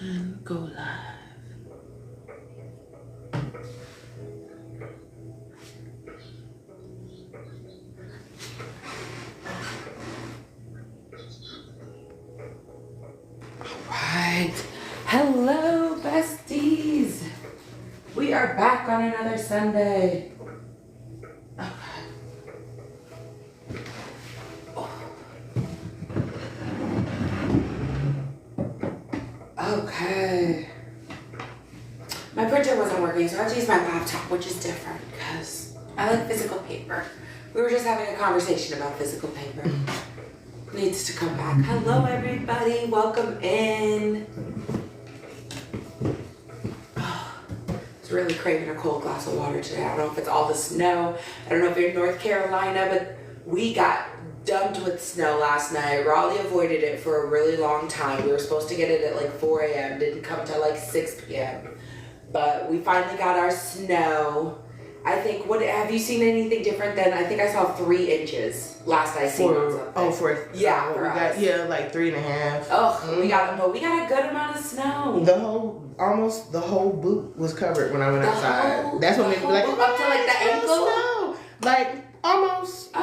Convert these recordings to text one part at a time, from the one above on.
And go live. Alright. Hello, besties. We are back on another Sunday. Okay. My printer wasn't working, so I had to use my laptop, which is different because I like physical paper. We were just having a conversation about physical paper. Needs to come back. Hello, everybody. Welcome in. Oh, it's really craving a cold glass of water today. I don't know if it's all the snow. I don't know if you're in North Carolina, but we got dumped with snow last night. Raleigh avoided it for a really long time. We were supposed to get it at like 4 a.m. Didn't come till like 6 p.m. But we finally got our snow. I think, what have you seen anything different than, I think I saw 3 inches last I seen on something. Oh, for yeah, for us. Like 3.5. Oh, we got a good amount of snow. The whole boot was covered when I went outside. That's what made me like, up to like the ankle? Snow. Like, almost,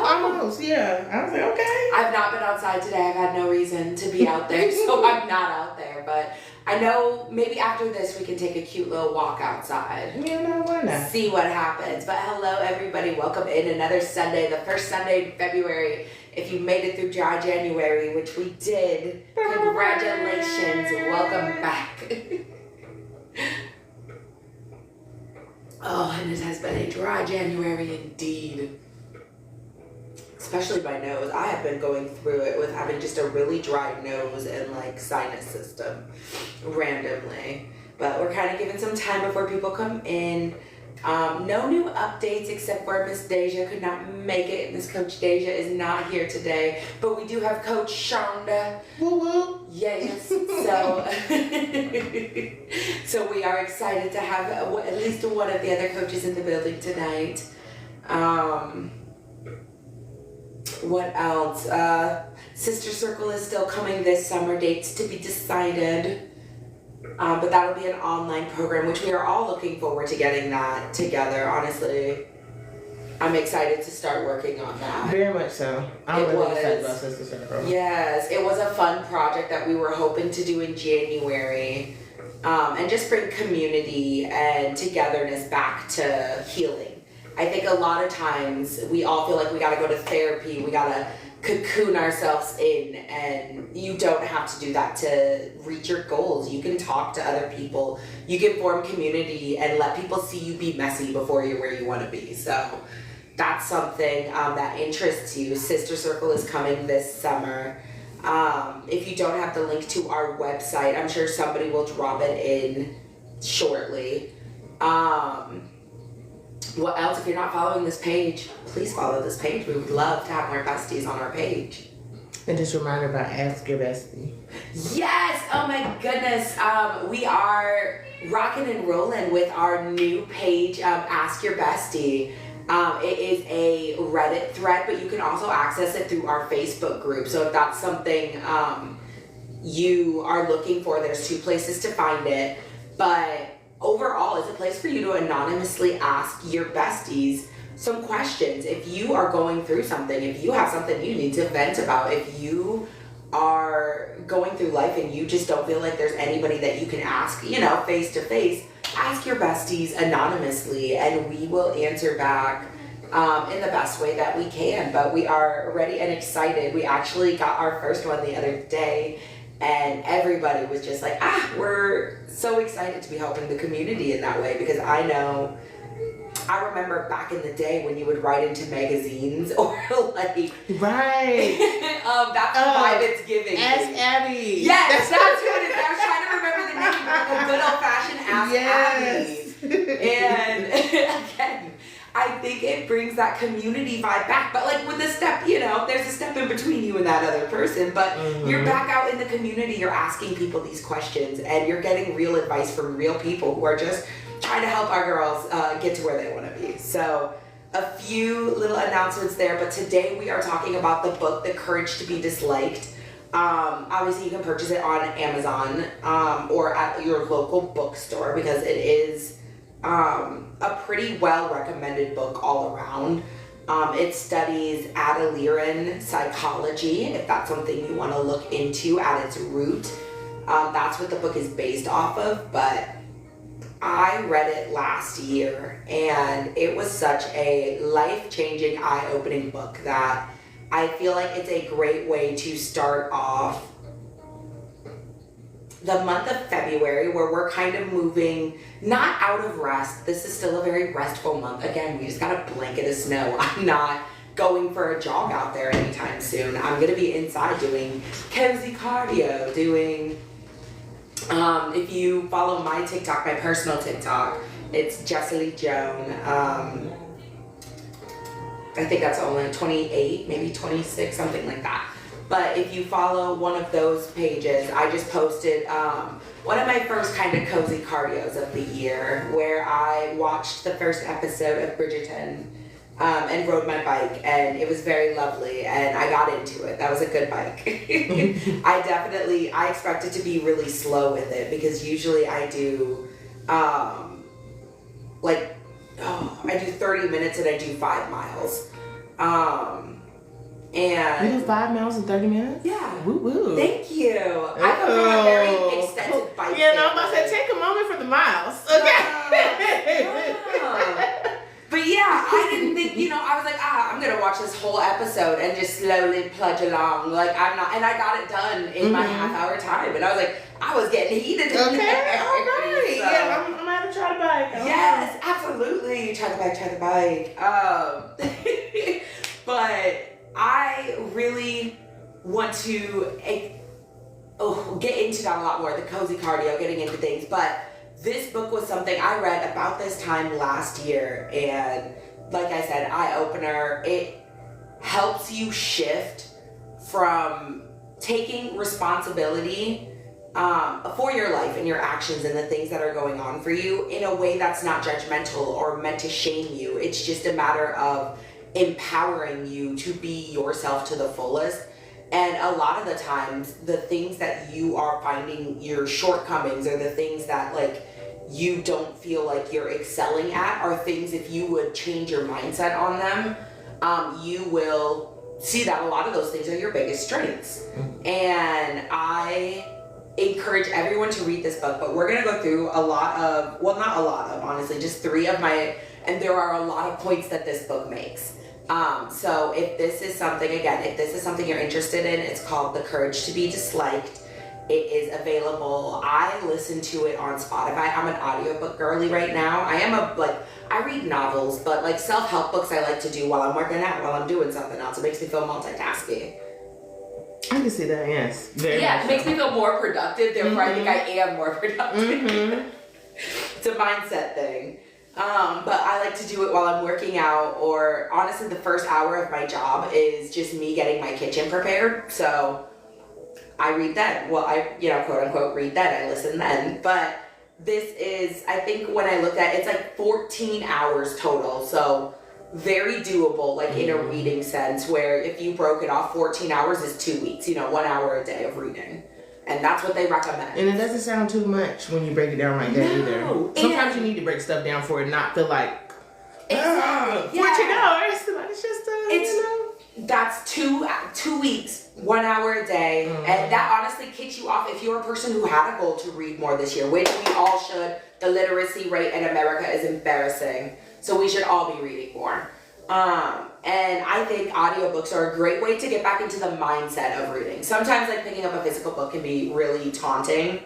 yeah. I was like, okay. I've not been outside today. I've had no reason to be out there, so I'm not out there. But I know maybe after this we can take a cute little walk outside. Yeah, no, why not? See what happens. But hello, everybody. Welcome in another Sunday, the first Sunday in February. If you made it through dry January, which we did, congratulations. Welcome back. Oh, and it has been a dry January indeed. Especially my nose. I have been going through it with having just a really dry nose and like sinus system randomly. But we're kind of giving some time before people come in. No new updates except for Miss Deja could not make it. Miss Coach Deja is not here today. But we do have Coach Shonda. Woo woo. Yes. So we are excited to have at least one of the other coaches in the building tonight. What else? Sister Circle is still coming this summer. Dates to be decided. But that'll be an online program, which we are all looking forward to getting that together. Honestly, I'm excited to start working on that. Very much so. I'm really excited about Sister Circle. Yes, it was a fun project that we were hoping to do in January, and just bring community and togetherness back to healing. I think a lot of times we all feel like we gotta go to therapy, we gotta cocoon ourselves in, and you don't have to do that to reach your goals. You can talk to other people, you can form community and let people see you be messy before you're where you wanna be. So that's something that interests you. Sister Circle is coming this summer. If you don't have the link to our website, I'm sure somebody will drop it in shortly. What else? If you're not following this page, please follow this page. We would love to have more besties on our page. And just a reminder about Ask Your Bestie. Yes! Oh my goodness. We are rocking and rolling with our new page, Ask Your Bestie. It is a Reddit thread, but you can also access it through our Facebook group. So if that's something you are looking for, there's 2 places to find it. But overall, it's a place for you to anonymously ask your besties some questions. If you are going through something, if you have something you need to vent about, if you are going through life and you just don't feel like there's anybody that you can ask, face to face, ask your besties anonymously and we will answer back in the best way that we can. But we are ready and excited. We actually got our first one the other day, and everybody was just like, we're so excited to be helping the community in that way, because I remember back in the day when you would write into magazines or like... Right. That's the vibe it's giving. Ask Abby. Yes, that's who it is. I was trying to remember the name, but the good old-fashioned Ask Abby. And again, I think it brings that community vibe back. But like with the step, there's a step in between you and that other person. But you're back out in the community, you're asking people these questions, and you're getting real advice from real people who are just trying to help our girls get to where they want to be. So a few little announcements there, but today we are talking about the book, The Courage to be Disliked. Obviously, you can purchase it on Amazon or at your local bookstore because it is a pretty well recommended book all around. It studies Adlerian psychology, if that's something you want to look into at its root. That's what the book is based off of, but I read it last year and it was such a life-changing, eye-opening book that I feel like it's a great way to start off the month of February, where we're kind of moving not out of rest. This is still a very restful month. Again, we just got a blanket of snow. I'm not going for a jog out there anytime soon. I'm gonna be inside doing cozy cardio, doing if you follow my TikTok, my personal TikTok, it's Jessie Joan. I think that's only 28, maybe 26, something like that. But if you follow one of those pages, I just posted one of my first kind of cozy cardios of the year, where I watched the first episode of Bridgerton and rode my bike, and it was very lovely, and I got into it. That was a good bike. I expected to be really slow with it, because usually I do I do 30 minutes and I do 5 miles. And you do 5 miles in 30 minutes? Yeah. Woo woo. Thank you. I come from a very extensive bike. Yeah, no, I'm about to say, take a moment for the miles. Okay. But yeah, I didn't think, I was like, I'm gonna watch this whole episode and just slowly pludge along. Like, I'm not, and I got it done in my half-hour time. And I was like, I was getting heated. Okay, all right. So, yeah, I'm gonna have to try the bike. Yes, absolutely. Try the bike. But I really want to get into that a lot more, the cozy cardio, getting into things. But this book was something I read about this time last year, and like I said, eye-opener. It helps you shift from taking responsibility for your life and your actions and the things that are going on for you in a way that's not judgmental or meant to shame you. It's just a matter of empowering you to be yourself to the fullest. And a lot of the times, the things that you are finding your shortcomings, or the things that you don't feel like you're excelling at, are things, if you would change your mindset on them, you will see that a lot of those things are your biggest strengths. And I encourage everyone to read this book, but we're going to go through not a lot of, honestly, just 3 of my, and there are a lot of points that this book makes. So if this is something you're interested in, it's called The Courage to Be Disliked. It is available. I listen to it on Spotify. I'm an audiobook girly right now. I read novels, but self-help books I like to do while I'm working out, while I'm doing something else. It makes me feel multitasking. I can see that, yes. It makes me feel more productive. Therefore, I think I am more productive. It's a mindset thing. But I like to do it while I'm working out, or honestly, the first hour of my job is just me getting my kitchen prepared. So I read then. Well, I, quote unquote, read then. I listen then. But this is, I think when I looked at it, it's 14 hours total. So very doable, in a reading sense, where if you broke it off, 14 hours is 2 weeks, 1 hour a day of reading. And that's what they recommend. And it doesn't sound too much when you break it down like that either. Sometimes you need to break stuff down for it not feel like, 14 hours. But it's just, that's 2 weeks, 1 hour a day. And that honestly kicks you off if you're a person who had a goal to read more this year, which we all should. The literacy rate in America is embarrassing. So we should all be reading more. And I think audiobooks are a great way to get back into the mindset of reading. Sometimes picking up a physical book can be really taunting,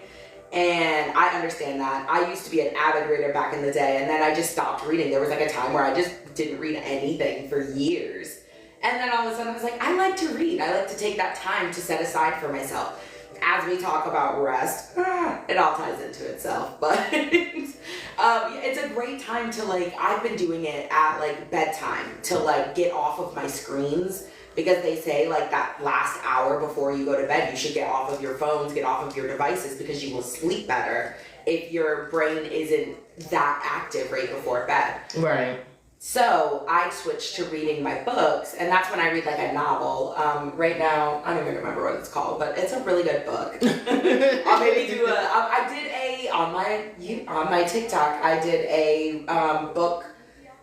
and I understand that. I used to be an avid reader back in the day, and then I just stopped reading. There was a time where I just didn't read anything for years. And then all of a sudden I was like, I like to read. I like to take that time to set aside for myself. As we talk about rest, it all ties into itself, but it's a great time to I've been doing it at bedtime to get off of my screens, because they say that last hour before you go to bed, you should get off of your phones, get off of your devices, because you will sleep better if your brain isn't that active right before bed. Right. So I switched to reading my books, and that's when I read like a novel. Right now, I don't even remember what it's called, but it's a really good book. I'll maybe do I did on my TikTok, I did a book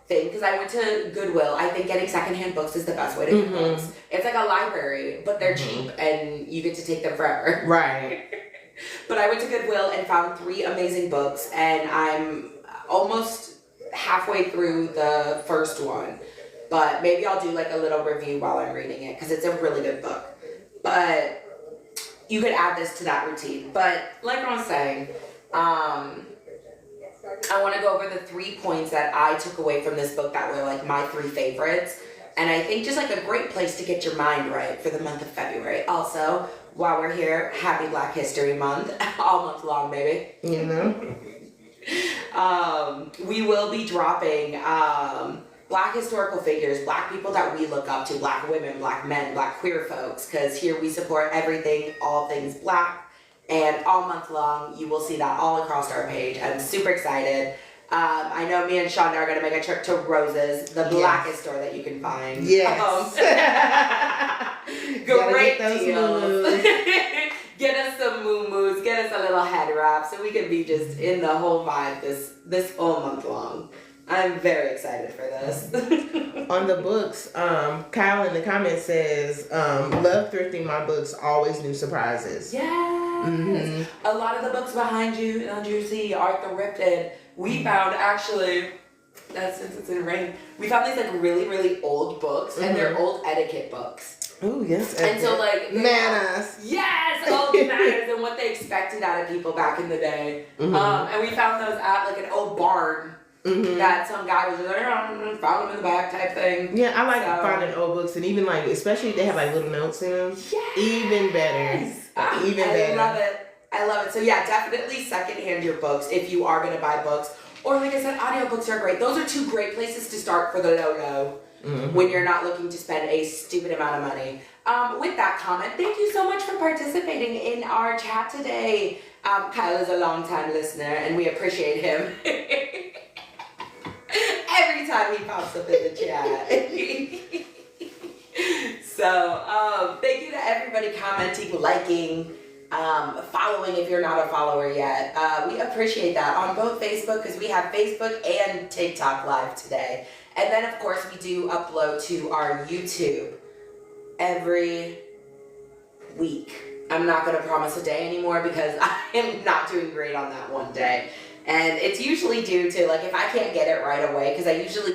thing because I went to Goodwill. I think getting secondhand books is the best way to get books. It's like a library, but they're cheap and you get to take them forever. Right. But I went to Goodwill and found 3 amazing books, and I'm almost halfway through the first one. But maybe I'll do like a little review while I'm reading it because it's a really good book. But you could add this to that routine. But like I was saying, I want to go over the 3 points that I took away from this book that were like my 3 favorites. And I think just like a great place to get your mind right for the month of February. Also, while we're here, happy Black History Month. All month long, baby. You know? We will be dropping Black historical figures, Black people that we look up to, Black women, Black men, Black queer folks, because here we support everything, all things Black, and all month long, you will see that all across our page. I'm super excited. I know me and Shonda are going to make a trip to Rose's, the blackest store that you can find. Yes. Great deals. Get us some moo-moos, get us a little head wrap so we can be just in the whole vibe this whole month long. I'm very excited for this. On the books, Kyle in the comments says, love thrifting my books, always new surprises. Yes. Mm-hmm. A lot of the books behind you, you see, are thrifted. We found actually, since it's in rain, we found these like really, really old books, and they're old etiquette books. Oh, yes. And so like manners. Yes, old manners and what they expected out of people back in the day. And we found those at like an old barn that some guy was just like, found them in the back type thing. Yeah, I like finding old books, and even like, especially if they have like little notes in them. Yes. Even better. Even better. I love it. So yeah, definitely secondhand your books if you are gonna buy books. Or like I said, audiobooks are great. Those are 2 great places to start for the low when you're not looking to spend a stupid amount of money. With that comment, thank you so much for participating in our chat today. Kyle is a long-time listener, and we appreciate him. Every time he pops up in the chat. So, thank you to everybody commenting, liking, following if you're not a follower yet. We appreciate that on both Facebook, because we have Facebook and TikTok live today. And then, of course, we do upload to our YouTube every week. I'm not going to promise a day anymore because I am not doing great on that one day. And it's usually due to, like, if I can't get it right away, because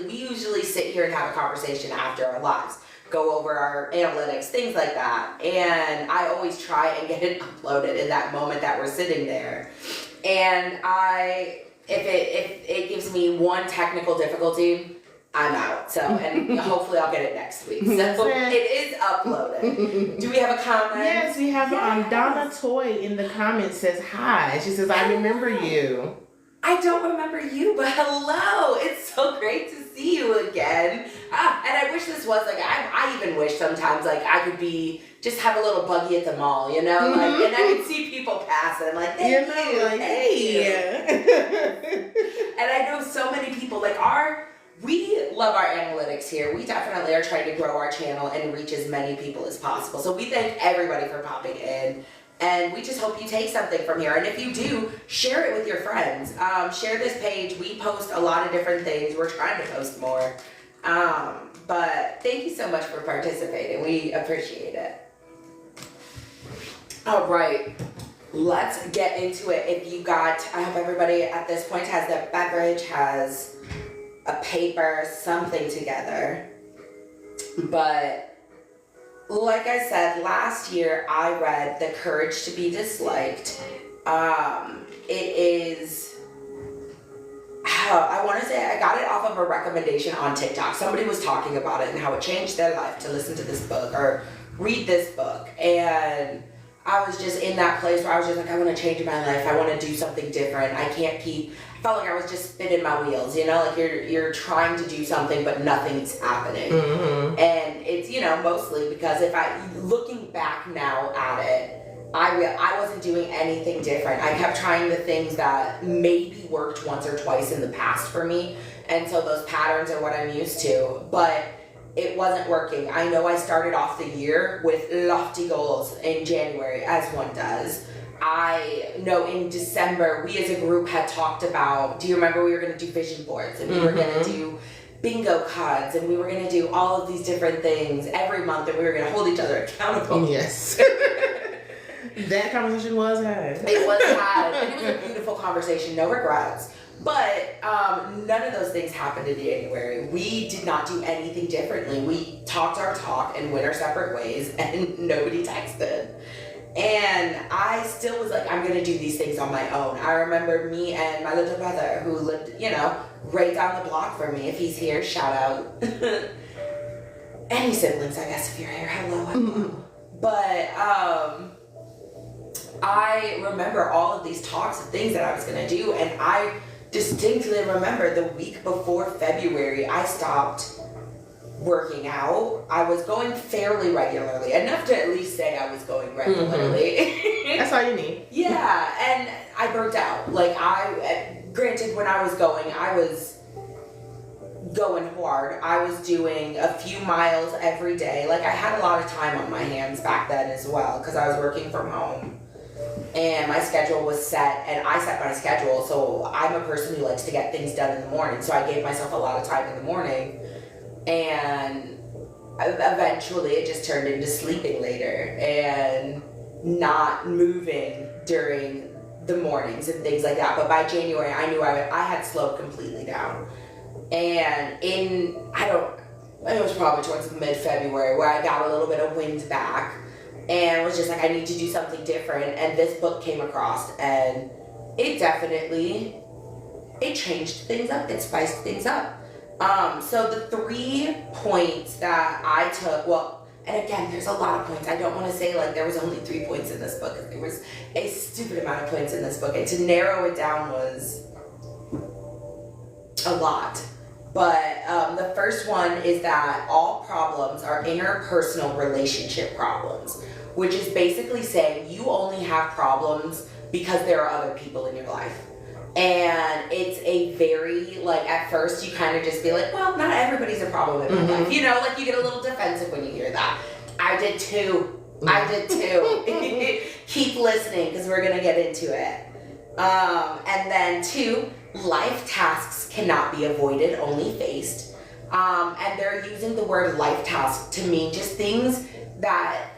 we usually sit here and have a conversation after our lives, go over our analytics, things like that. And I always try and get it uploaded in that moment that we're sitting there. And if it gives me one technical difficulty, I'm out. So, and hopefully I'll get it next week. So it is uploaded. Do we have a comment? Yes, we have Donna Toy in the comments says hi. She says, I remember you. I don't remember you, but hello. It's so great to see you again. And I wish this was like, I even wish sometimes like I could have a little buggy at the mall, you know? Like, and I could see people pass and I'm like, thank you. Like, hey. And I know so many people, like we love our analytics here. We definitely are trying to grow our channel and reach as many people as possible. So we thank everybody for popping in. And we just hope you take something from here. And if you do, share it with your friends. Share this page. We post a lot of different things. We're trying to post more. But thank you so much for participating. We appreciate it. All right. Let's get into it. I hope everybody at this point has their beverage, has a paper, something together. But like I said, last year I read The Courage to Be Disliked. It is, I want to say I got it off of a recommendation on TikTok. Somebody was talking about it and how it changed their life to listen to this book or read this book. And I was just in that place where I was just like, I want to change my life. I want to do something different. I felt like I was just spinning my wheels, you know, like you're trying to do something, but nothing's happening. And it's, mostly because looking back now at it, I wasn't doing anything different. I kept trying the things that maybe worked once or twice in the past for me. And so those patterns are what I'm used to. But it wasn't working. I know I started off the year with lofty goals in January, as one does. I know in December, we as a group had talked about, do you remember we were going to do vision boards and we were going to do bingo cards and we were going to do all of these different things every month and we were going to hold each other accountable. Yes. That conversation was had. It was had. And it was a beautiful conversation, no regrets. But none of those things happened in January. We did not do anything differently. We talked our talk and went our separate ways and nobody texted. And I still was like, I'm going to do these things on my own. I remember me and my little brother who lived, right down the block from me. If he's here, shout out. Any siblings, I guess, if you're here, hello. But I remember all of these talks of things that I was going to do. And I distinctly remember the week before February, I stopped working out. I was going fairly regularly, enough to at least say I was going regularly. That's all you need. Yeah, and I burnt out. Like, granted, when I was going hard. I was doing a few miles every day. Like, I had a lot of time on my hands back then as well, because I was working from home. And my schedule was set, and I set my schedule, so I'm a person who likes to get things done in the morning, so I gave myself a lot of time in the morning. And eventually it just turned into sleeping later and not moving during the mornings and things like that. But by January, I knew I had slowed completely down. And it was probably towards mid-February where I got a little bit of wind back and was just like, I need to do something different. And this book came across, and it changed things up. It spiced things up. So the 3 points that I took, and again, there's a lot of points. I don't want to say like there was only 3 points in this book, because there was a stupid amount of points in this book, and to narrow it down was a lot. But the first one is that all problems are interpersonal relationship problems, which is basically saying you only have problems because there are other people in your life. And it's a very, like, at first you kind of just be like, well, not everybody's a problem in my life. Like you get a little defensive when you hear that. I did too. Keep listening, because we're going to get into it. And then 2, life tasks cannot be avoided, only faced. And they're using the word life task to mean just things that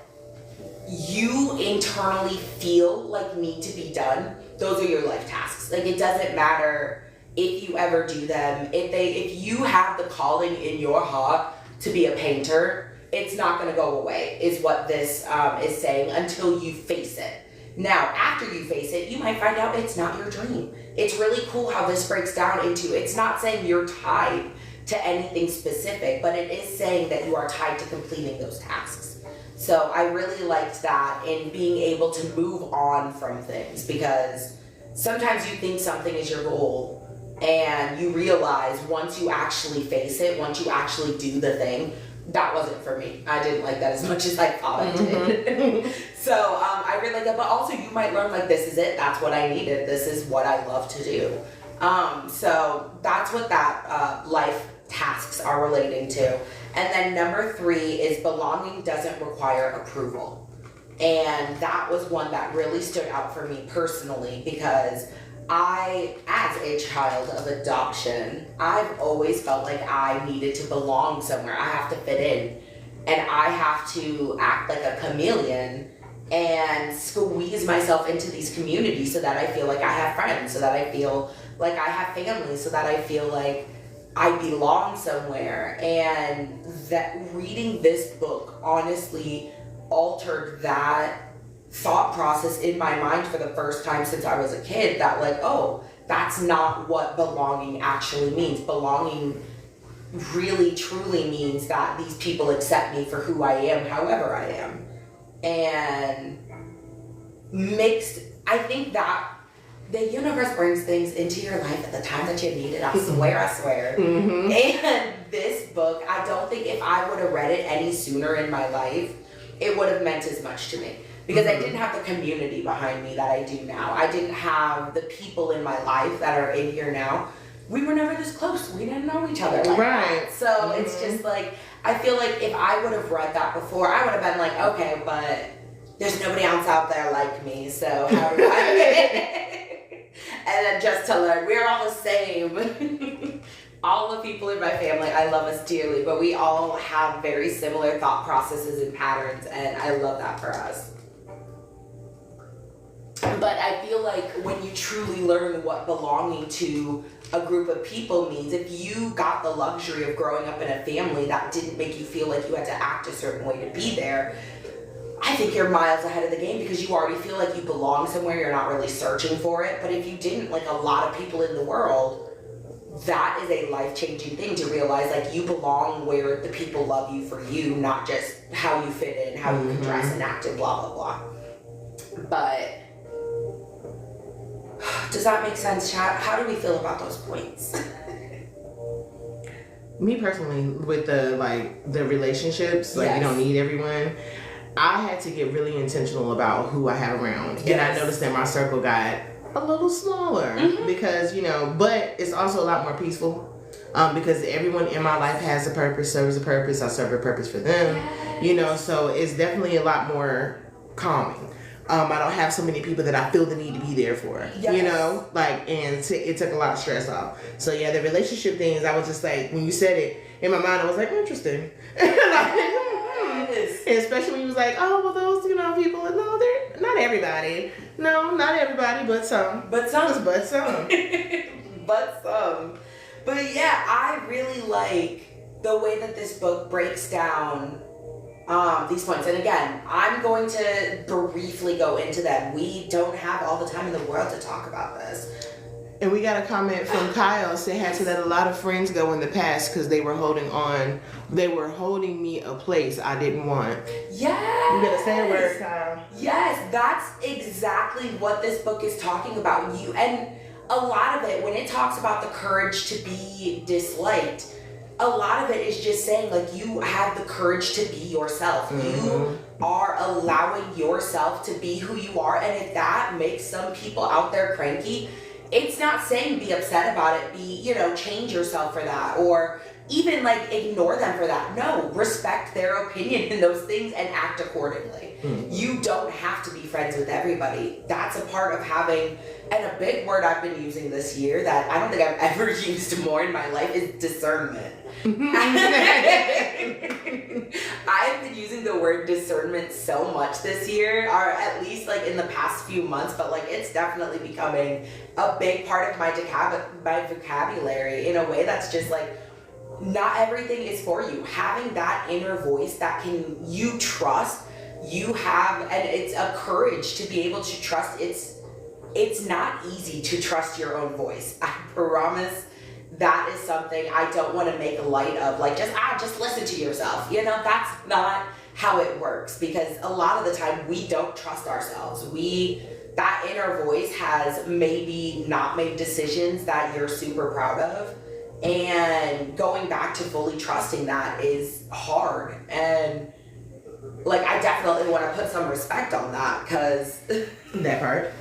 you internally feel like need to be done. Those are your life tasks. Like, it doesn't matter if you ever do them. If you have the calling in your heart to be a painter, it's not going to go away, is what this is saying, until you face it. Now, after you face it, you might find out it's not your dream. It's really cool how this breaks down into, it's not saying you're tied to anything specific, but it is saying that you are tied to completing those tasks. So I really liked that in being able to move on from things, because sometimes you think something is your goal and you realize once you actually face it, once you actually do the thing, that wasn't for me. I didn't like that as much as I thought I did. So I really like that, but also you might learn, like, this is it, that's what I needed, this is what I love to do. So that's what that life tasks are relating to. And then number 3 is belonging doesn't require approval. And that was one that really stood out for me personally, because I, as a child of adoption, I've always felt like I needed to belong somewhere. I have to fit in, and I have to act like a chameleon and squeeze myself into these communities so that I feel like I have friends, so that I feel like I have family, so that I feel like I belong somewhere. And that reading this book honestly altered that thought process in my mind for the first time since I was a kid, that like, oh, that's not what belonging actually means. Belonging really truly means that these people accept me for who I am, however I am. And I think that the universe brings things into your life at the time that you need it. I swear. Mm-hmm. And this book, I don't think if I would have read it any sooner in my life, it would have meant as much to me. because I didn't have the community behind me that I do now. I didn't have the people in my life that are in here now. We were never this close. We didn't know each other like that. So it's just like, I feel like if I would have read that before, I would have been like, okay, but there's nobody else out there like me, so how do I? And then just to learn, we're all the same. All the people in my family, I love us dearly, but we all have very similar thought processes and patterns, and I love that for us. But I feel like when you truly learn what belonging to a group of people means, if you got the luxury of growing up in a family that didn't make you feel like you had to act a certain way to be there, I think you're miles ahead of the game because you already feel like you belong somewhere, you're not really searching for it. But if you didn't, like a lot of people in the world, that is a life-changing thing to realize, like, you belong where the people love you for you, not just how you fit in, how you can dress and act and blah, blah, blah. But does that make sense, chat? How do we feel about those points? Me personally, with the relationships, like, you don't need everyone. I had to get really intentional about who I had around. Yes. And I noticed that my circle got a little smaller because, but it's also a lot more peaceful because everyone in my life has a purpose, serves a purpose. I serve a purpose for them, so it's definitely a lot more calming. I don't have so many people that I feel the need to be there for, and it took a lot of stress off. So yeah, the relationship things, I was just like, when you said it, in my mind, I was like, interesting. And especially when you was like, oh, well, those, people, no, they're not everybody. No, not everybody, but some. But some. But some. But some. But yeah, I really like the way that this book breaks down these points. And again, I'm going to briefly go into them. We don't have all the time in the world to talk about this. And we got a comment from Kyle saying had to let a lot of friends go in the past because they were holding on. They were holding me a place I didn't want. Yes. You gotta say a word, Kyle. Yes, that's exactly what this book is talking about. And a lot of it, when it talks about the courage to be disliked, a lot of it is just saying, like, you have the courage to be yourself. You are allowing yourself to be who you are. And if that makes some people out there cranky, it's not saying be upset about it, change yourself for that, or even ignore them for that. No, respect their opinion in those things and act accordingly. You don't have to be friends with everybody. That's a part of having, and a big word I've been using this year that I don't think I've ever used more in my life is discernment. I've been using the word discernment so much this year, or at least in the past few months, but it's definitely becoming a big part of my vocabulary in a way that's just not everything is for you. Having that inner voice that you trust, you have, and it's a courage to be able to trust. It's not easy to trust your own voice. I promise. That is something I don't want to make light of, just listen to yourself. That's not how it works, because a lot of the time we don't trust ourselves. That inner voice has maybe not made decisions that you're super proud of, and going back to fully trusting that is hard. And I definitely want to put some respect on that, because that part,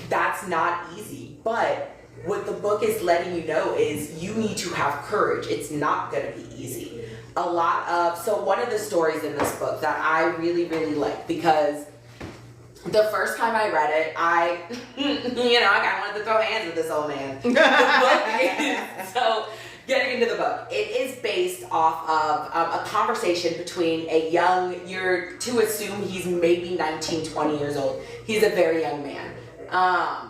that's not easy. But what the book is letting you know is you need to have courage. It's not going to be easy. So one of the stories in this book that I really, really like, because the first time I read it, I kind of wanted to throw hands with this old man. The book is, so getting into the book, it is based off of a conversation between you're to assume he's maybe 19, 20 years old. He's a very young man.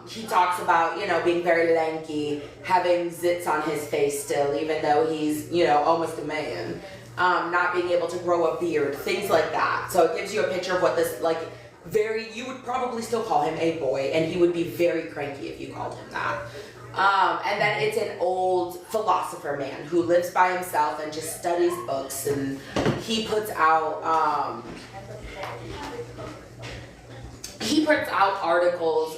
He talks about, being very lanky, having zits on his face still, even though he's, almost a man, not being able to grow a beard, things like that. So it gives you a picture of what this, you would probably still call him a boy, and he would be very cranky if you called him that. And then it's an old philosopher man who lives by himself and just studies books, and he puts out, articles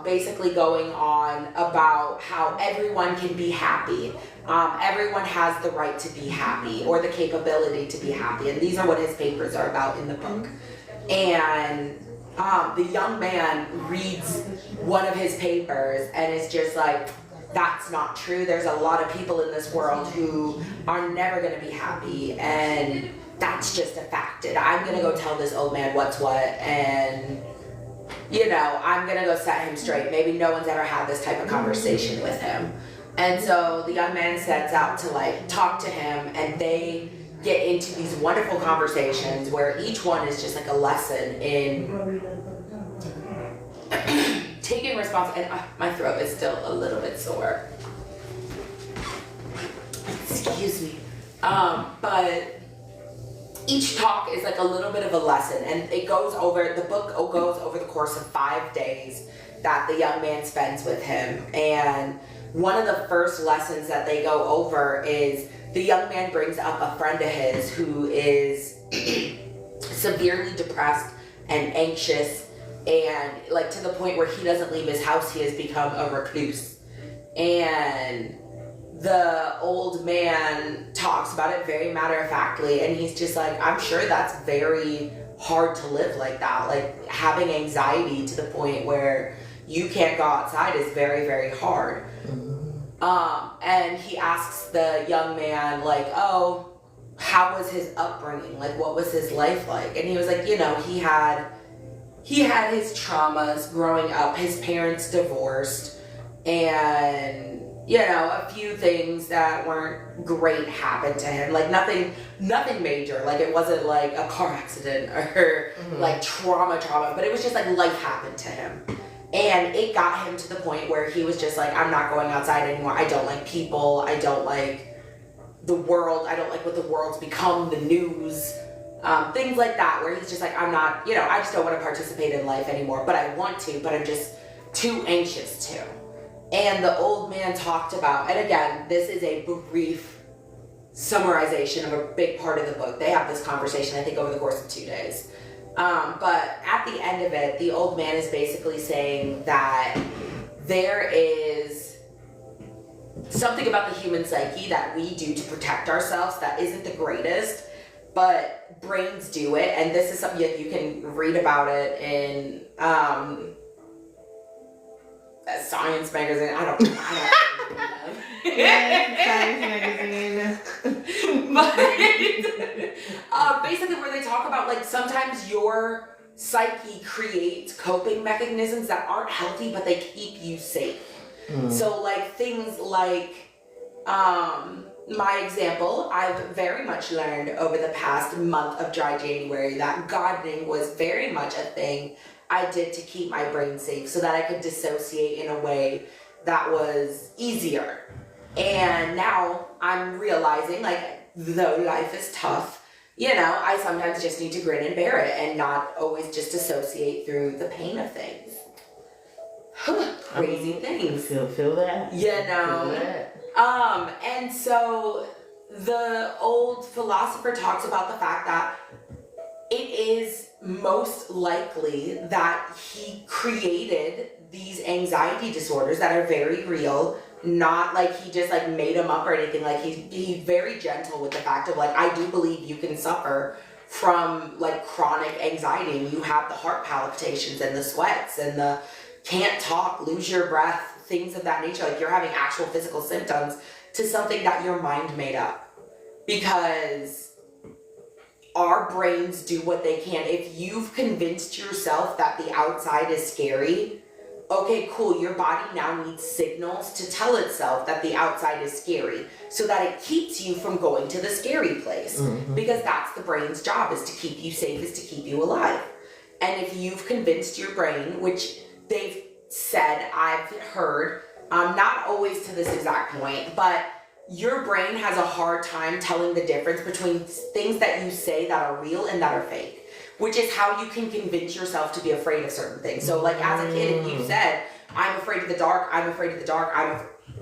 basically going on about how everyone can be happy. Everyone has the right to be happy, or the capability to be happy. And these are what his papers are about in the book. And the young man reads one of his papers and is just like, that's not true. There's a lot of people in this world who are never going to be happy, and that's just a fact. And I'm going to go tell this old man what's what, and, you know, I'm going to go set him straight. Maybe no one's ever had this type of conversation with him. And so the young man sets out to, like, talk to him, and they get into these wonderful conversations where each one is just like a lesson in taking responsibility. And my throat is still a little bit sore. Excuse me. But each talk is like a little bit of a lesson, and it goes over, the book goes over the course of 5 days that the young man spends with him. And one of the first lessons that they go over is the young man brings up a friend of his who is severely depressed and anxious, and like to the point where he doesn't leave his house. He has become a recluse. And the old man talks about it very matter-of-factly, and he's just like, I'm sure that's very hard to live like that. Like, having anxiety to the point where you can't go outside is very, very hard. And he asks the young man, like, oh, how was his upbringing? Like, what was his life like? And he was like, you know, he had his traumas growing up. His parents divorced, and, you know, a few things that weren't great happened to him. Like, nothing major. Like, it wasn't like a car accident or like trauma, but it was just like life happened to him. And it got him to the point where he was just like, I'm not going outside anymore. I don't like people. I don't like the world. I don't like what the world's become, the news, things like that, where he's just like, I'm not, you know, I just don't want to participate in life anymore. But I want to, but I'm just too anxious to. And the old man talked about, and again, this is a brief summarization of a big part of the book. They have this conversation, I think, over the course of 2 days. But at the end of it, the old man is basically saying that there is something about the human psyche that we do to protect ourselves that isn't the greatest, but brains do it. And this is something that you can read about it in a science magazine. I don't know. Science magazine. But basically, where they talk about, like, sometimes your psyche creates coping mechanisms that aren't healthy, but they keep you safe. So, like, things like my example, I've very much learned over the past month of dry January that gardening was very much a thing I did to keep my brain safe so that I could dissociate in a way that was easier. And now I'm realizing, like, though life is tough, you know, I sometimes just need to grin and bear it and not always just associate through the pain of things. Crazy things. Feel that? You know. Feel that. And so the old philosopher talks about the fact that it is most likely that he created these anxiety disorders that are very real, not like he just like made them up or anything. Like he's very gentle with the fact of, like, I do believe you can suffer from like chronic anxiety and you have the heart palpitations and the sweats and the can't talk, lose your breath, things of that nature. Like, you're having actual physical symptoms to something that your mind made up. Because our brains do what they can. If you've convinced yourself that the outside is scary, okay, cool, your body now needs signals to tell itself that the outside is scary so that it keeps you from going to the scary place. Because that's the brain's job, is to keep you safe, is to keep you alive. And if you've convinced your brain, which they've said, I've heard, not always to this exact point, but your brain has a hard time telling the difference between things that you say that are real and that are fake, which is how you can convince yourself to be afraid of certain things. So, like, as a kid, if you said, I'm afraid of the dark, I'm afraid of the dark,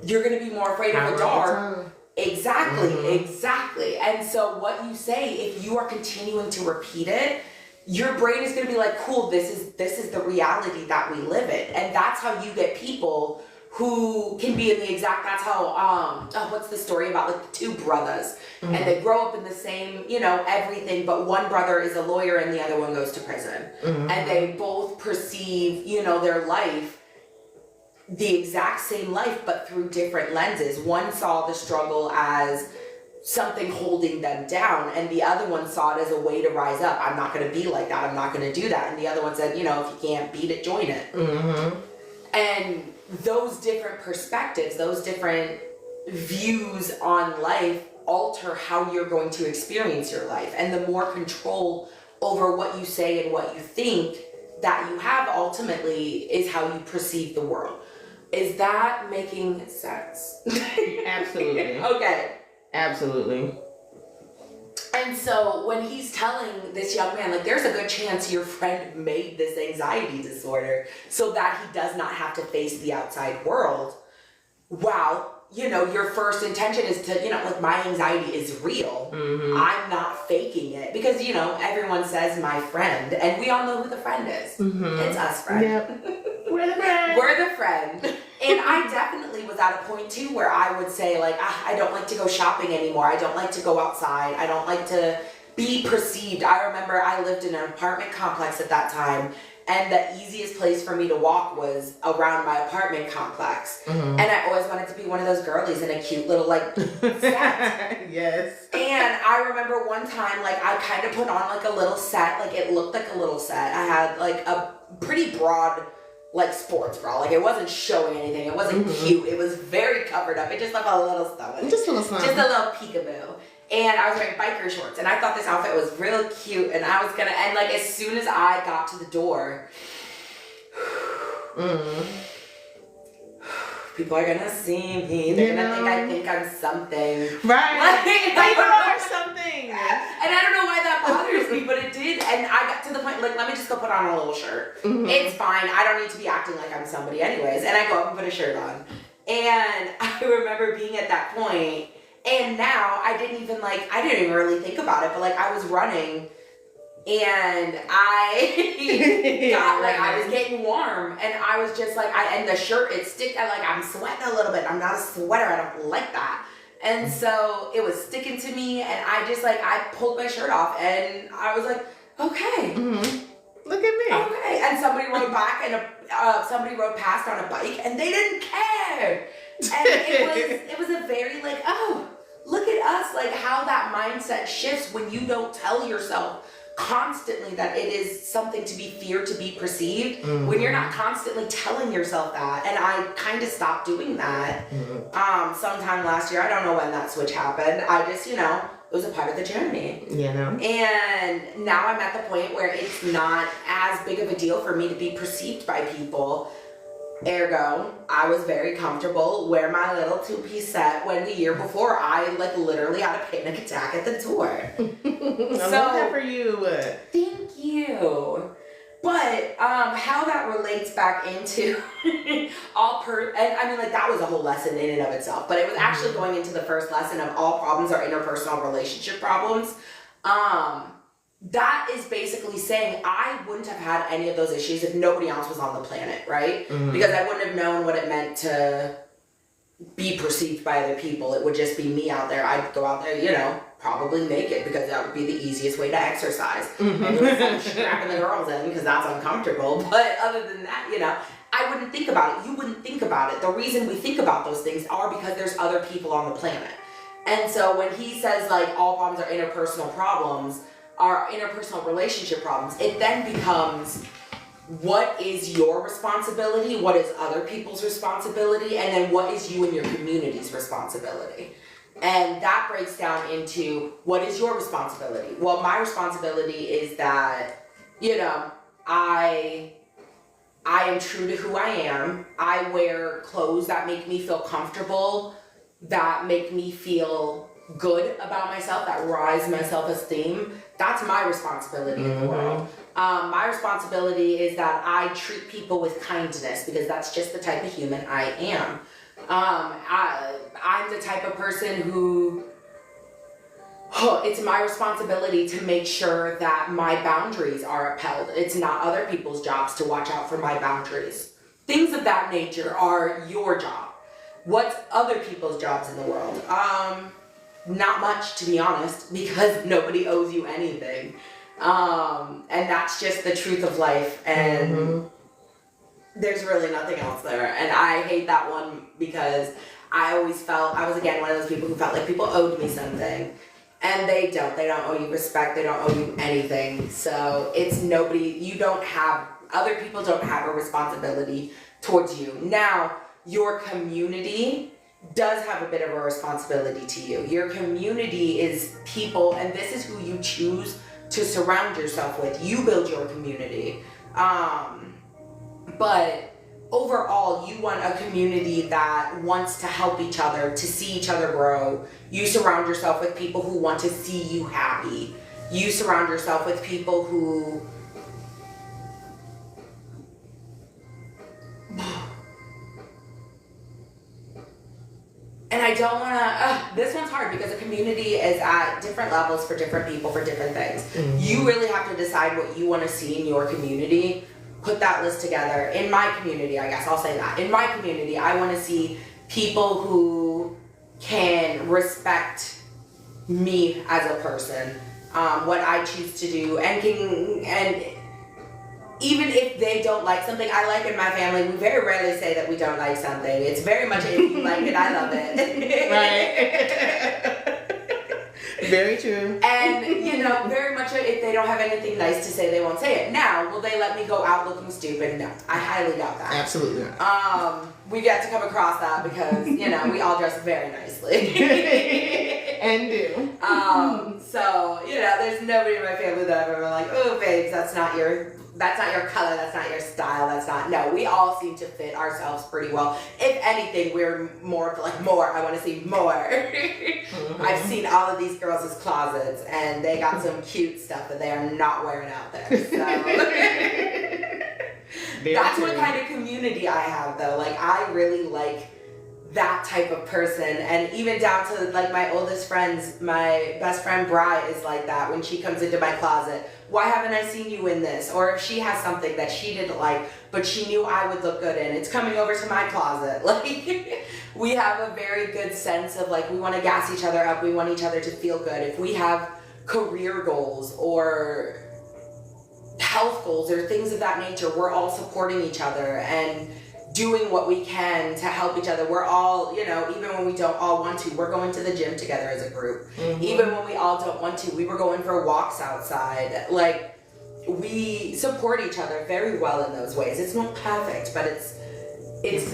you're going to be more afraid of the dark. Exactly. And so what you say, if you are continuing to repeat it, your brain is going to be like, cool, this is the reality that we live in. And that's how you get people who can be in the exact, that's how, what's the story about like the two brothers, and they grow up in the same, you know, everything, but one brother is a lawyer and the other one goes to prison. And they both perceive, you know, their life, the exact same life, but through different lenses. One saw the struggle as something holding them down, and the other one saw it as a way to rise up. I'm not going to be like that. I'm not going to do that. And the other one said, you know, if you can't beat it, join it. And those different perspectives, those different views on life alter how you're going to experience your life. And the more control over what you say and what you think that you have ultimately is how you perceive the world. Is that making sense? Absolutely. Okay. Absolutely. And so when he's telling this young man, like, there's a good chance your friend made this anxiety disorder so that he does not have to face the outside world. Wow. You know, your first intention is to, you know, like, my anxiety is real. I'm not faking it. Because, you know, everyone says my friend, and we all know who the friend is. It's us, friend. Yep. We're the friend. We're the friend. And I definitely was at a point, too, where I would say, like, I don't like to go shopping anymore. I don't like to go outside. I don't like to be perceived. I remember I lived in an apartment complex at that time, and the easiest place for me to walk was around my apartment complex. And I always wanted to be one of those girlies in a cute little, like, set. Yes. And I remember one time, like, I kind of put on, like, a little set. Like, it looked like a little set. I had, like, a pretty broad, like, sports bra. Like, it wasn't showing anything. It wasn't cute. It was very covered up. It just looked like a little stomach. Just a little something. Just a little peekaboo. And I was wearing biker shorts, and I thought this outfit was real cute, and I was gonna, and like, as soon as I got to the door, people are gonna see me, they're gonna think I'm something. Right. Like, you are something. And I don't know why that bothers me, but it did, and I got to the point, like, let me just go put on a little shirt. It's fine, I don't need to be acting like I'm somebody anyways, and I go up and put a shirt on. And I remember being at that point. And now I didn't even really think about it, but like, I was running and I got like, I was getting warm, and I was just like, and the shirt, I'm sweating a little bit. I'm not a sweater. I don't like that. And so it was sticking to me, and I just like, I pulled my shirt off, and I was like, okay. Look at me. Okay. And somebody rode back, and somebody rode past on a bike, and they didn't care. And it was a very like, oh, look at us, like how that mindset shifts when you don't tell yourself constantly that it is something to be feared, to be perceived, when you're not constantly telling yourself that. And I kind of stopped doing that sometime last year. I don't know when that switch happened. I just, you know, it was a part of the journey. You know? And now I'm at the point where it's not as big of a deal for me to be perceived by people. Ergo, I was very comfortable wearing my little two-piece set when the year before I like literally had a panic attack at the tour. I love that for you. Thank you. But how that relates back into and I mean, like, that was a whole lesson in and of itself, but it was actually going into the first lesson of all problems are interpersonal relationship problems. That is basically saying I wouldn't have had any of those issues if nobody else was on the planet, right? Because I wouldn't have known what it meant to be perceived by other people. It would just be me out there. I'd go out there, you know, probably naked, because that would be the easiest way to exercise. Maybe with strapping the girls in, because that's uncomfortable. But other than that, you know, I wouldn't think about it. You wouldn't think about it. The reason we think about those things are because there's other people on the planet. And so when he says, like, all problems are interpersonal problems, are interpersonal relationship problems, it then becomes, what is your responsibility, what is other people's responsibility, and then what is you and your community's responsibility. And that breaks down into, what is your responsibility? Well, my responsibility is that, you know, I am true to who I am. I wear clothes that make me feel comfortable, that make me feel good about myself, that rise my self-esteem. That's my responsibility in the world. My responsibility is that I treat people with kindness, because that's just the type of human I am. I'm the type of person who, it's my responsibility to make sure that my boundaries are upheld. It's not other people's jobs to watch out for my boundaries. things of that nature are your job. What's other people's jobs in the world? Not much, to be honest, because nobody owes you anything. And that's just the truth of life. And there's really nothing else there. And I hate that one because I always felt, I was again one of those people who felt like people owed me something. And they don't. They don't owe you respect. They don't owe you anything. So it's nobody, you don't have, other people don't have a responsibility towards you. Now, your community does have a bit of a responsibility to you. Your community is people, and this is who you choose to surround yourself with. You build your community. But overall, you want a community that wants to help each other, to see each other grow. You surround yourself with people who want to see you happy. You surround yourself with people who and I don't want to, this one's hard because a community is at different levels for different people for different things. You really have to decide what you want to see in your community. Put that list together. In my community, I guess I'll say that. In my community, I want to see people who can respect me as a person, what I choose to do, and even if they don't like something I like in my family, we very rarely say that we don't like something. It's very much if you like it, I love it. Right. Very true. And, very much if they don't have anything nice to say, they won't say it. Now, will they let me go out looking stupid? No. I highly doubt that. Absolutely. We get to come across that because, we all dress very nicely. And do. So, there's nobody in my family that I've ever like, oh, babes, that's not your color, that's not your style, no, we all seem to fit ourselves pretty well. If anything, we're more like more, I want to see more. I've seen all of these girls' closets and they got some cute stuff that they are not wearing out there, so. That's what kind of community I have though, like I really like that type of person, and even down to like my oldest friends, my best friend Bri is like that. When she comes into my closet, why haven't I seen you in this? Or if she has something that she didn't like but she knew I would look good in, it's coming over to my closet. Like we have a very good sense of like we want to gas each other up, we want each other to feel good. If we have career goals or health goals or things of that nature, we're all supporting each other and doing what we can to help each other. We're all, even when we don't all want to, we're going to the gym together as a group. Even when we all don't want to, we were going for walks outside. Like, we support each other very well in those ways. It's not perfect, but it's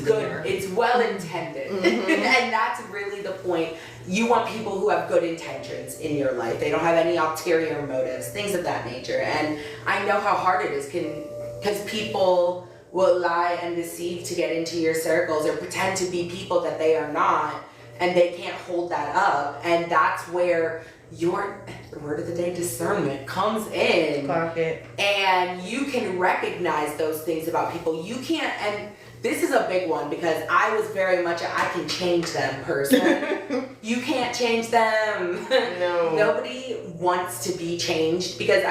good. There. It's well intended. And that's really the point. You want people who have good intentions in your life. They don't have any ulterior motives, things of that nature. And I know how hard it is because people will lie and deceive to get into your circles or pretend to be people that they are not, and they can't hold that up. And that's where your word of the day, discernment, comes in. Clock it. And you can recognize those things about people. You can't, and this is a big one because I was very much I can change them person. You can't change them. No. Nobody wants to be changed because,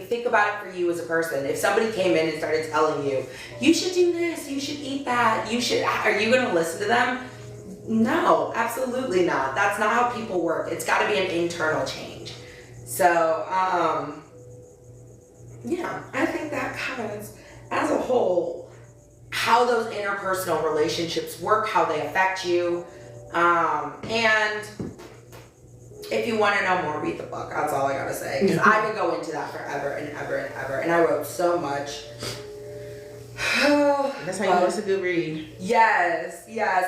think about it for you as a person. If somebody came in and started telling you, you should do this, you should eat that, are you going to listen to them? No, absolutely not. That's not how people work. It's got to be an internal change. So, I think that covers, as a whole, how those interpersonal relationships work, how they affect you. And if you want to know more, read the book. That's all I gotta say. Because I could go into that forever and ever and ever. And I wrote so much. That's how you know it's a good read. Yes.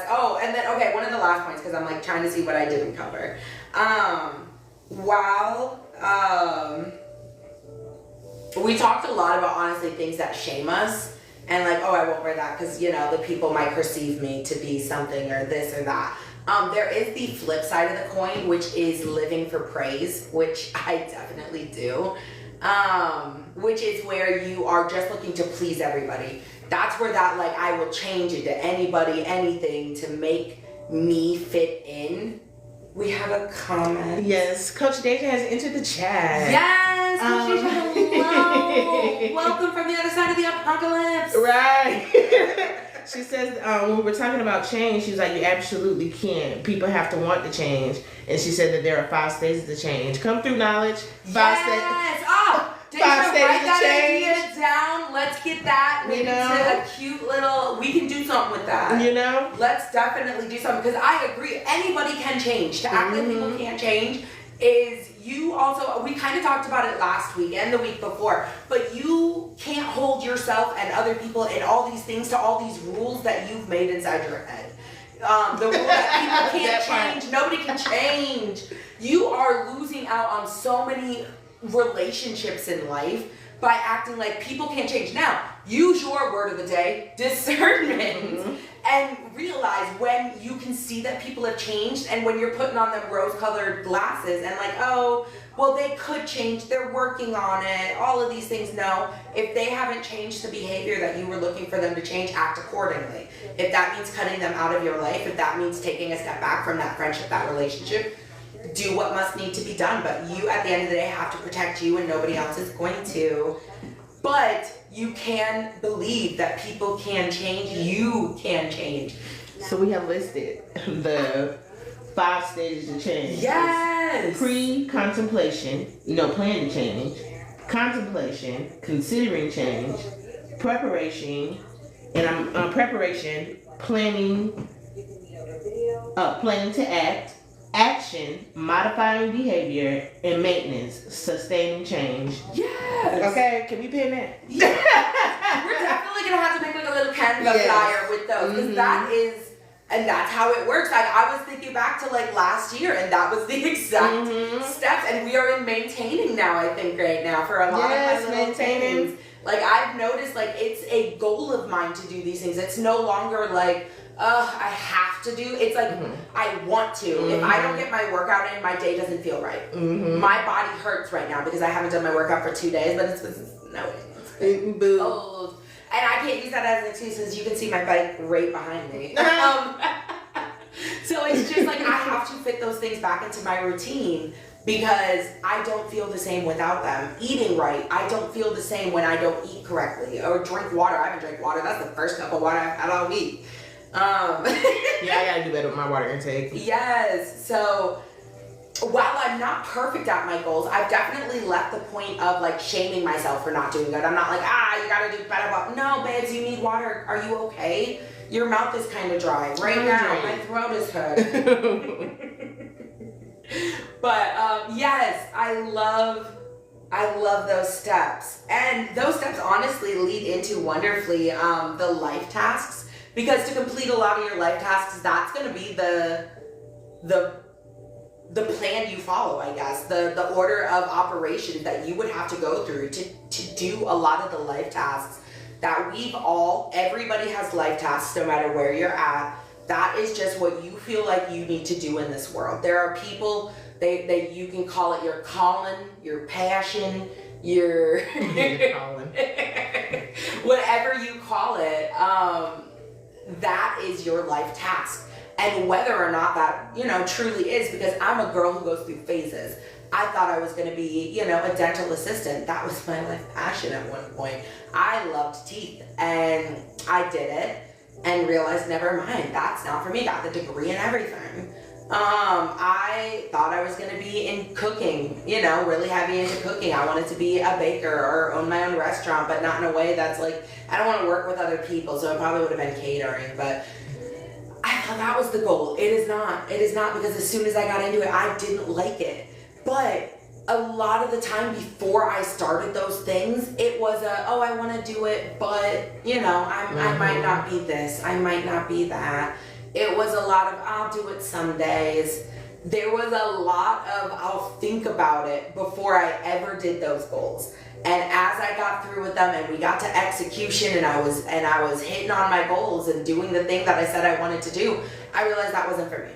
Oh, and then, okay, one of the last points, because I'm like trying to see what I didn't cover. We talked a lot about, honestly, things that shame us. And like, oh, I won't wear that because, the people might perceive me to be something or this or that. There is the flip side of the coin, which is living for praise, which I definitely do. Which is where you are just looking to please everybody. That's where that, like, I will change into anybody, anything to make me fit in. We have a comment. Yes, Coach Deja has entered the chat. Yes, Coach Deja, hello. Welcome from the other side of the apocalypse. Right. She says when we were talking about change, she was like, you absolutely can't. People have to want to change. And she said that there are 5 stages to change. Come through knowledge. 5 stages. Oh, Five stages write to that change. idea down. Let's get that maybe to a cute little. We can do something with that. You know. Let's definitely do something because I agree. Anybody can change. To act like people can't change is you also. We kind of talked about it last week and the week before, but you can't hold yourself and other people and all these things to all these rules that you've made inside your head. The rule that people can't change, nobody can change. You are losing out on so many relationships in life by acting like people can't change. Now, use your word of the day, discernment, and realize when you can see that people have changed and when you're putting on them rose-colored glasses and like, oh, well, they could change, they're working on it, all of these things. No, if they haven't changed the behavior that you were looking for them to change, act accordingly. If that means cutting them out of your life, if that means taking a step back from that friendship, that relationship, do what must need to be done. But you, at the end of the day, have to protect you and nobody else is going to. But you can believe that people can change. You can change. So we have listed the 5 stages of change. Yes. Pre-contemplation, plan to change. Contemplation, considering change. Preparation, planning to act. Action, modifying behavior, and maintenance, sustaining change. Yes. Okay, can we pin that? Yeah. We're definitely gonna have to make like a little Canva flyer with those because that is, and that's how it works. Like I was thinking back to like last year, and that was the exact steps. And we are in maintaining now. I think right now for a lot of my little things. Like I've noticed, like it's a goal of mine to do these things. It's no longer like, I have to do. It's like I want to. If I don't get my workout in, my day doesn't feel right. My body hurts right now because I haven't done my workout for 2 days, but it's old. And I can't use that as an excuse because you can see my bike right behind me. So it's just like I have to fit those things back into my routine because I don't feel the same without them. Eating right, I don't feel the same when I don't eat correctly or drink water. I haven't drank water. That's the first cup of water I've had all week. Yeah, I gotta do better with my water intake. Yes. So while I'm not perfect at my goals, I've definitely left the point of like shaming myself for not doing good. I'm not like, you gotta do better. But no, babes, you need water. Are you okay? Your mouth is kind of dry right now. My throat is hurt. But yes, I love those steps, and those steps honestly lead into wonderfully the life tasks. Because to complete a lot of your life tasks, that's going to be the plan you follow, I guess. The order of operations that you would have to go through to do a lot of the life tasks that everybody has life tasks no matter where you're at. That is just what you feel like you need to do in this world. There are people, you can call it your calling, your passion, your whatever you call it. That is your life task. And whether or not that, truly is, because I'm a girl who goes through phases. I thought I was going to be, a dental assistant. That was my life passion at one point. I loved teeth and I did it and realized, never mind, that's not for me. Got the degree and everything. I thought I was going to be in cooking, really heavy into cooking. I wanted to be a baker or own my own restaurant, but not in a way that's like, I don't want to work with other people, so it probably would have been catering, but I thought that was the goal. It is not because as soon as I got into it, I didn't like it. But a lot of the time before I started those things, it was I want to do it, but, I might not be this, I might not be that. It was a lot of, I'll do it some days. There was a lot of, I'll think about it before I ever did those goals. And as I got through with them and we got to execution and I was hitting on my goals and doing the thing that I said I wanted to do, I realized that wasn't for me.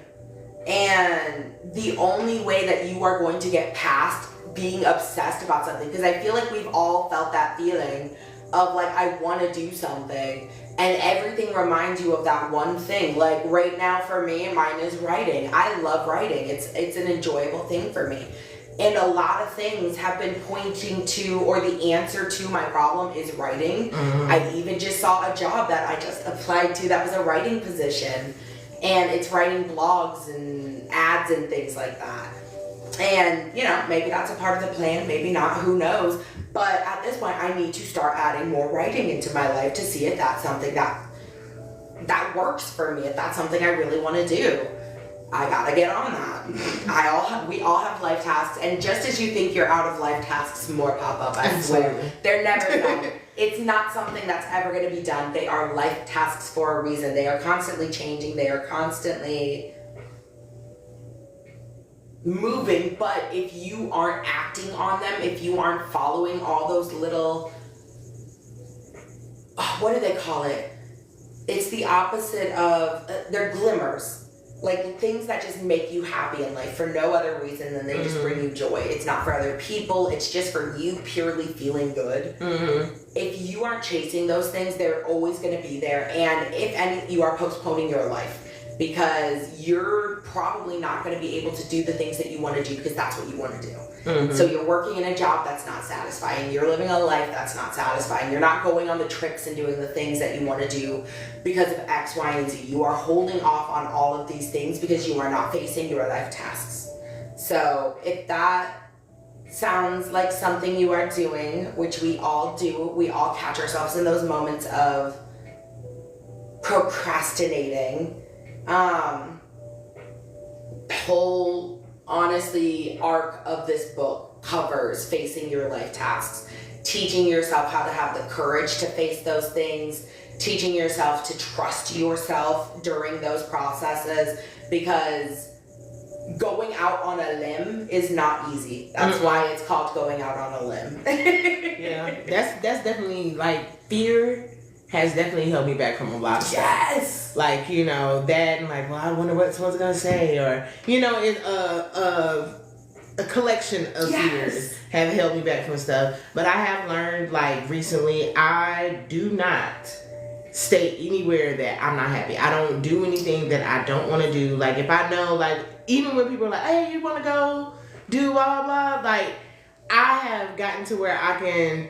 And the only way that you are going to get past being obsessed about something, because I feel like we've all felt that feeling of like, I want to do something. And everything reminds you of that one thing. Like right now for me, mine is writing. I love writing. It's an enjoyable thing for me. And a lot of things have been pointing to, or the answer to my problem is writing. I even just saw a job that I just applied to that was a writing position. And it's writing blogs and ads and things like that. And, you know, maybe that's a part of the plan, maybe not, who knows. But at this point, I need to start adding more writing into my life to see if that's something that works for me, if that's something I really want to do. I gotta get on that. We all have life tasks, and just as you think you're out of life tasks, more pop up. I swear, they're never done. It's not something that's ever going to be done. They are life tasks for a reason. They are constantly changing. They are constantly moving. But if you aren't acting on them, if you aren't following all those little, what do they call it? It's the opposite of, they're glimmers. Like things that just make you happy in life for no other reason than they just bring you joy. It's not for other people. It's just for you purely feeling good. If you aren't chasing those things, they're always going to be there. And if any, you are postponing your life because you're probably not going to be able to do the things that you want to do because that's what you want to do. So you're working in a job that's not satisfying. You're living a life that's not satisfying. You're not going on the trips and doing the things that you want to do because of X, Y, and Z. You are holding off on all of these things because you are not facing your life tasks. So if that sounds like something you are doing, which we all do, we all catch ourselves in those moments of procrastinating. Whole honestly arc of this book covers facing your life tasks, teaching yourself how to have the courage to face those things, teaching yourself to trust yourself during those processes, because going out on a limb is not easy. That's why it's called going out on a limb. Yeah, that's definitely, like, fear has definitely held me back from a lot of stuff. Yes! Like, you know, that and like, well, I wonder what someone's gonna say, or, you know, it's a collection of fears have held me back from stuff. But I have learned, like, recently, I do not stay anywhere that I'm not happy. I don't do anything that I don't want to do. Like, if I know, like, even when people are like, hey, you want to go do blah, blah, blah, like, I have gotten to where I can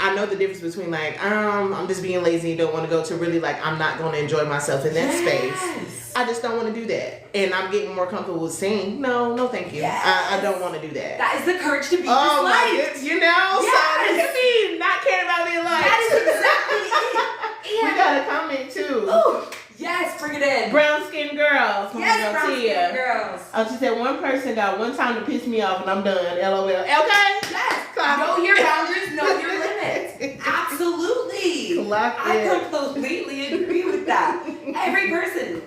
I know the difference between, like, I'm just being lazy, don't want to go, to really, like, I'm not going to enjoy myself in that space. I just don't want to do that. And I'm getting more comfortable with saying, no, thank you. I don't want to do that. That is the courage to be disliked. My goodness, you know? Yes. So look at me, not caring about being liked. That is exactly it. We got a comment, too. Ooh, yes, bring it in. Brown skin girls. Yes, brown skin girls. Oh, she said, one person got one time to piss me off and I'm done. LOL. Okay? Yes. Know your boundaries, know your limits. Absolutely. I completely agree with that. Every person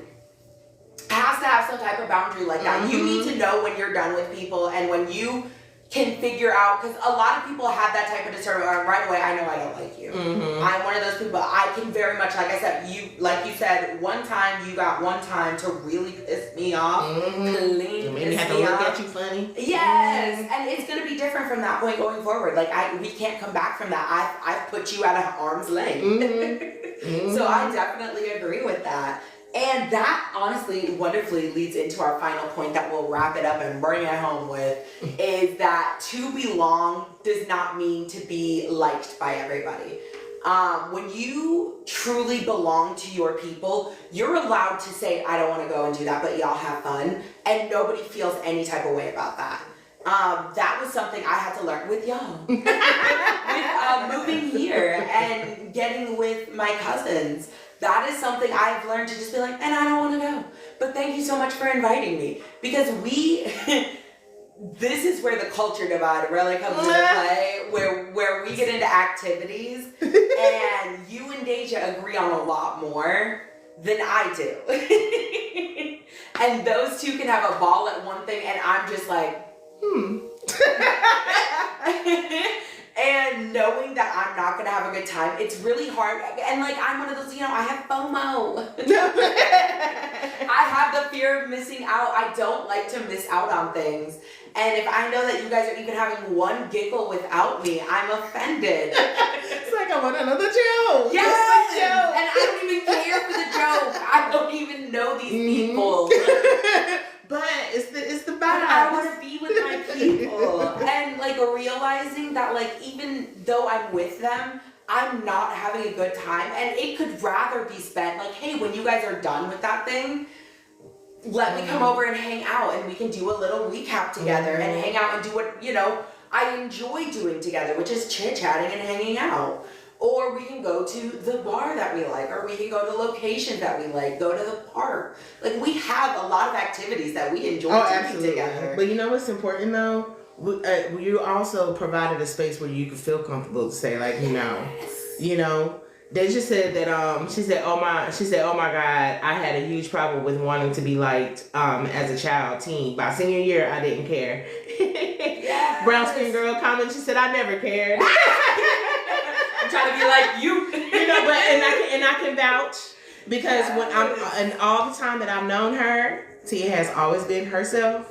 has to have some type of boundary like that. You need to know when you're done with people and when you can figure out, because a lot of people have that type of discernment right away. I know I don't like you. I'm one of those people. I can very much, like I said, you said, one time you got one time to really piss me off. You made me have to look at you funny. Yes, and it's gonna be different from that point going forward. Like we can't come back from that. I've put you at an arm's length. So I definitely agree with that. And that honestly wonderfully leads into our final point that we'll wrap it up and bring it home with, is that to belong does not mean to be liked by everybody. When you truly belong to your people, you're allowed to say, I don't want to go and do that, but y'all have fun. And nobody feels any type of way about that. That was something I had to learn with y'all. With moving here and getting with my cousins. That is something I've learned to just be like, and I don't want to go. But thank you so much for inviting me. Because this is where the culture divide really comes into play, where we get into activities and you and Deja agree on a lot more than I do. And those two can have a ball at one thing and I'm just like, And knowing that I'm not going to have a good time, it's really hard. And like, I'm one of those, I have FOMO. I have the fear of missing out. I don't like to miss out on things. And if I know that you guys are even having one giggle without me, I'm offended. It's like, I want another joke. Yes! And I don't even care for the joke. I don't even know these people. But it's the vibe. I want to be with my people. And like realizing that like even though I'm with them, I'm not having a good time, and it could rather be spent like, hey, when you guys are done with that thing, let me come over and hang out, and we can do a little recap together and hang out and do what, I enjoy doing together, which is chit-chatting and hanging out. Or we can go to the bar that we like, or we can go to locations that we like, go to the park. Like, we have a lot of activities that we enjoy doing together. But you know what's important, though? You also provided a space where you could feel comfortable to say, like, they just said that she said, oh my God, I had a huge problem with wanting to be liked as a child, teen. By senior year, I didn't care. Yes. Brown skin girl comment, she said, I never cared. I'm trying to be like you. But and I can vouch, because and all the time that I've known her, Tia has always been herself.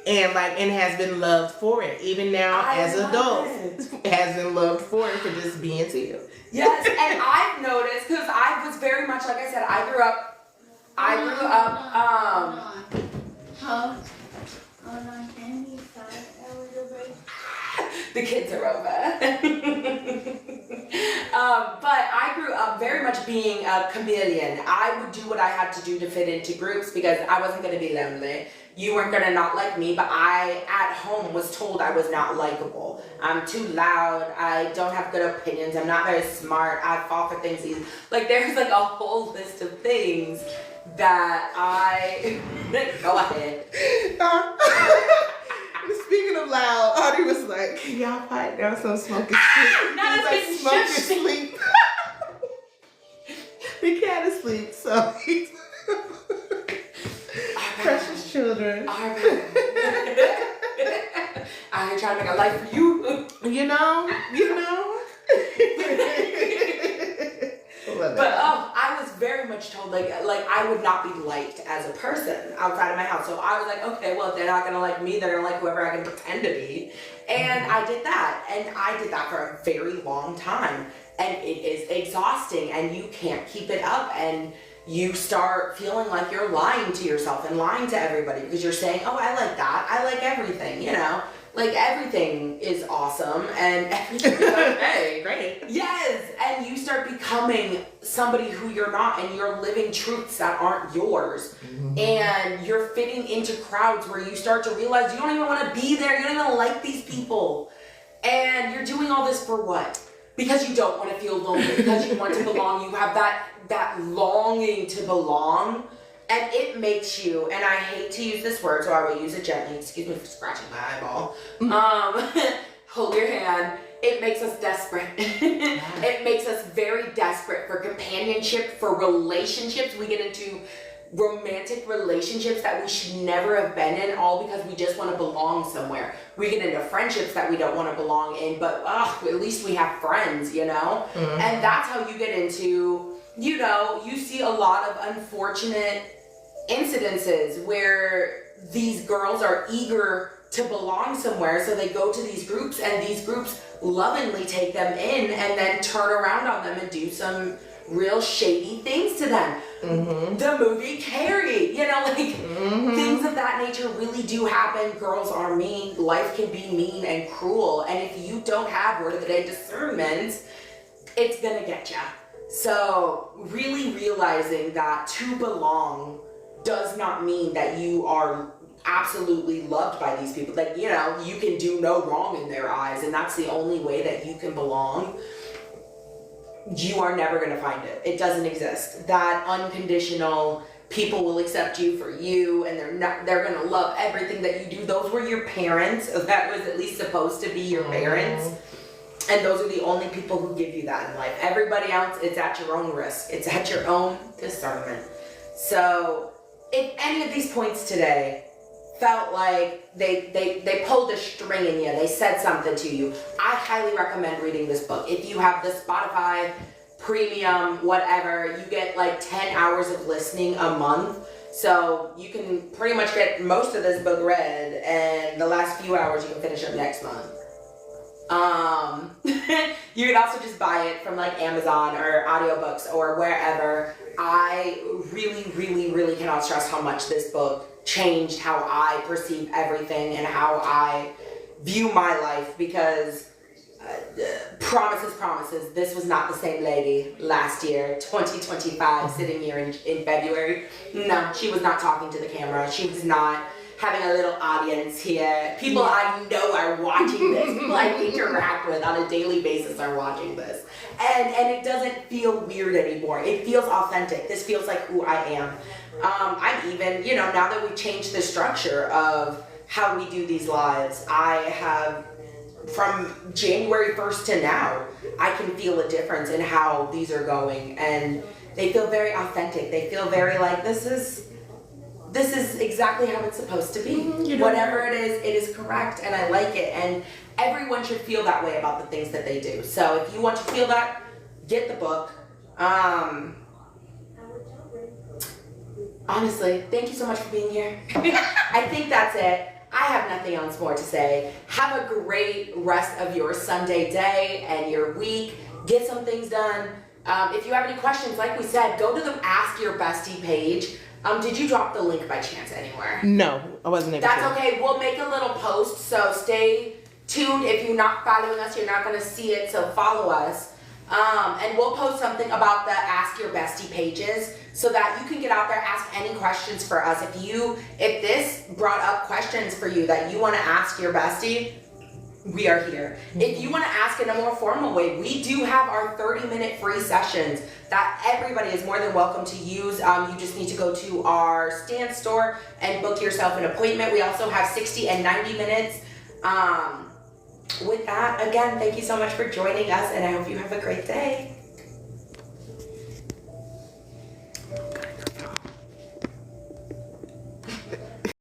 And has been loved for it. Even now, as adults, has been loved for it, for just being Tia. Yes, and I've noticed, because I was very much, like I said, I grew up. Hold on, can you start a little break? The kids are over. But I grew up very much being a chameleon. I would do what I had to do to fit into groups, because I wasn't going to be lonely. You weren't going to not like me, but I, at home, was told I was not likable. I'm too loud. I don't have good opinions. I'm not very smart. I fall for things easy. Like, there's like a whole list of things that I... Go ahead. Speaking of loud, Audrey was like, can y'all quiet down so Smoke is asleep? No, He's like, Smoke is asleep. The cat is asleep, so he's... Precious children. I'm trying to make a life for you. You know. But I was very much told like I would not be liked as a person outside of my house. So I was like, okay, well, if they're not gonna like me, they're gonna like whoever I can pretend to be. And I did that, and I did that for a very long time, and it is exhausting, and you can't keep it up, and you start feeling like you're lying to yourself and lying to everybody, because you're saying, oh, I like that, I like everything, like everything is awesome and everything is okay. Great. Yes, and you start becoming somebody who you're not, and you're living truths that aren't yours. Mm-hmm. And you're fitting into crowds where you start to realize you don't even want to be there, you don't even like these people. And you're doing all this for what? Because you don't want to feel lonely, because you want to belong, you have that longing to belong, and it makes you, and I hate to use this word, so I will use it gently, excuse me for scratching my eyeball, hold your hand, it makes us desperate. It makes us very desperate for companionship, for relationships. We get into romantic relationships that we should never have been in, all because we just want to belong somewhere. We get into friendships that we don't want to belong in, but at least we have friends, Mm-hmm. And that's how you get into, you see a lot of unfortunate incidences where these girls are eager to belong somewhere, so they go to these groups, and these groups lovingly take them in and then turn around on them and do some real shady things to them. Mm-hmm. The movie Carrie, mm-hmm. Things of that nature really do happen. Girls are mean. Life can be mean and cruel. And if you don't have word of the day discernment, it's gonna get you. So really realizing that to belong does not mean that you are absolutely loved by these people. Like, you can do no wrong in their eyes, and that's the only way that you can belong. You are never going to find it. It doesn't exist. That unconditional, people will accept you for you, and they're going to love everything that you do. Those were your parents. That was at least supposed to be your parents. And those are the only people who give you that in life. Everybody else, it's at your own risk. It's at your own discernment. So if any of these points today felt like they pulled a string in you, they said something to you, I highly recommend reading this book. If you have the Spotify premium, whatever, you get like 10 hours of listening a month. So you can pretty much get most of this book read, and the last few hours you can finish up next month. You can also just buy it from like Amazon or audiobooks or wherever. I really, really, really cannot stress how much this book changed how I perceive everything and how I view my life, because promises, this was not the same lady last year, 2025, sitting here in February. No, she was not talking to the camera. She was not having a little audience here. People I know are watching this. People I interact with on a daily basis are watching this. And it doesn't feel weird anymore. It feels authentic. This feels like who I am. I'm even, now that we've changed the structure of how we do these lives, I have, from January 1st to now, I can feel a difference in how these are going. And they feel very authentic. They feel very like, this is exactly how it's supposed to be. Whatever it is correct, and I like it. And everyone should feel that way about the things that they do. So if you want to feel that, get the book. Honestly, thank you so much for being here. I think that's it. I have nothing else more to say. Have a great rest of your Sunday day and your week. Get some things done. If you have any questions, like we said, go to the Ask Your Bestie page. Did you drop the link by chance anywhere? No, I wasn't able to. That's okay. We'll make a little post, so stay tuned. If you're not following us, you're not going to see it, so follow us. And we'll post something about the Ask Your Bestie pages so that you can get out there, ask any questions for us. If this brought up questions for you that you want to ask your bestie, we are here. If you want to ask in a more formal way, we do have our 30-minute free sessions that everybody is more than welcome to use. You just need to go to our Stand store and book yourself an appointment. We also have 60 and 90 minutes. With that, again, thank you so much for joining us, and I hope you have a great day.